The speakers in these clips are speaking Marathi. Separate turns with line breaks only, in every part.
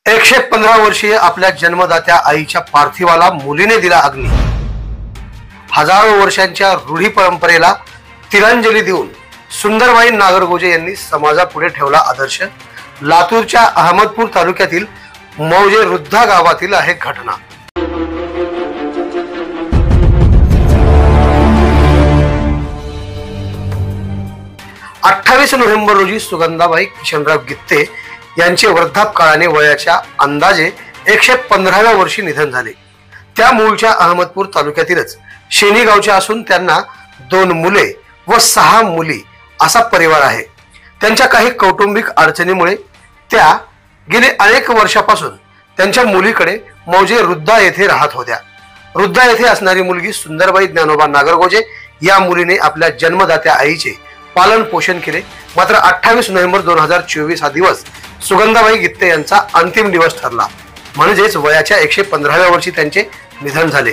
115 वर्षीय आपल्या जन्मदात्या आईच्या पार्थिवाला मुलीने दिला अग्नी। हजारो वर्षांच्या रूढी परंपरेला तिलांजली देऊन सुंदरबाई नागरगोजे यांनी समाजापुढे ठेवला आदर्श। लातूरच्या अहमदपूर तालुक्यातील मौजे रुद्धा गावातील आहे घटना। 28 नोव्हेंबर रोजी सुगंधाबाई किशनराव गित्ते यांचे वृद्धापकाळाने वयाच्या अंदाजे 115व्या वर्षी निधन झाले। त्या मूळच्या अहमदपूर तालुक्यातीलच शेनी गावच्या असून त्यांना 2 मुले व 6 मुली असा परिवार आहे। त्यांच्या काही कौटुंबिक अडचणीमुळे त्या गेले अनेक वर्षापासून त्यांच्या मुलीकडे मौजे रुद्धा येथे राहत होत्या। रुद्धा येथे असणारी मुलगी सुंदरबाई ज्ञानोबा नागरगोजे या मुलीने आपल्या जन्मदात्या आईचे पालन पोषण केले। मात्र 28 नोव्हेंबर 2024 हा दिवस सुगंधाबाई गित्ते यांचा अंतिम दिवस ठरला, म्हणजेच वयाच्या 115व्या वर्षी त्यांचे निधन झाले।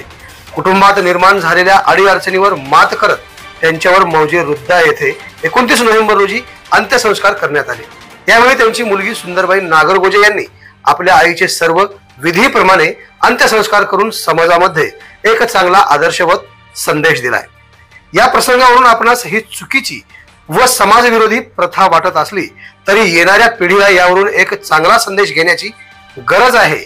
कुटुंबात निर्माण झालेल्या अडीअडचणीवर मात करत त्यांच्यावर मौजे रुद्धा येथे 29 नोव्हेंबर रोजी अंत्यसंस्कार करण्यात आले। यावेळी त्यांची मुलगी सुंदरबाई नागरगोजे यांनी आपल्या आईचे सर्व विधीप्रमाणे अंत्यसंस्कार करून समाजामध्ये एक चांगला आदर्शवत संदेश दिलाय। या प्रसंगावरून आपणास ही चुकीची व समाजविरोधी प्रथा वाटत असली तरी येणाऱ्या पिढीला यावरून एक चांगला संदेश घेण्याची गरज आहे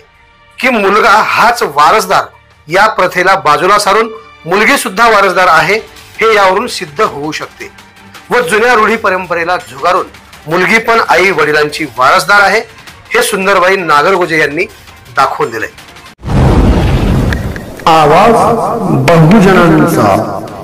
की मुलगा हाच वारसदार या प्रथेला बाजूला सारून मुलगी सुद्धा वारसदार आहे हे यावरून सिद्ध होऊ शकते व जुन्या रूढी परंपरेला झुगारून मुलगी पण आई वडिलांची वारसदार आहे हे सुंदरबाई नागरगोजे यांनी दाखवून दिले।
आवाज बहुजनांचा।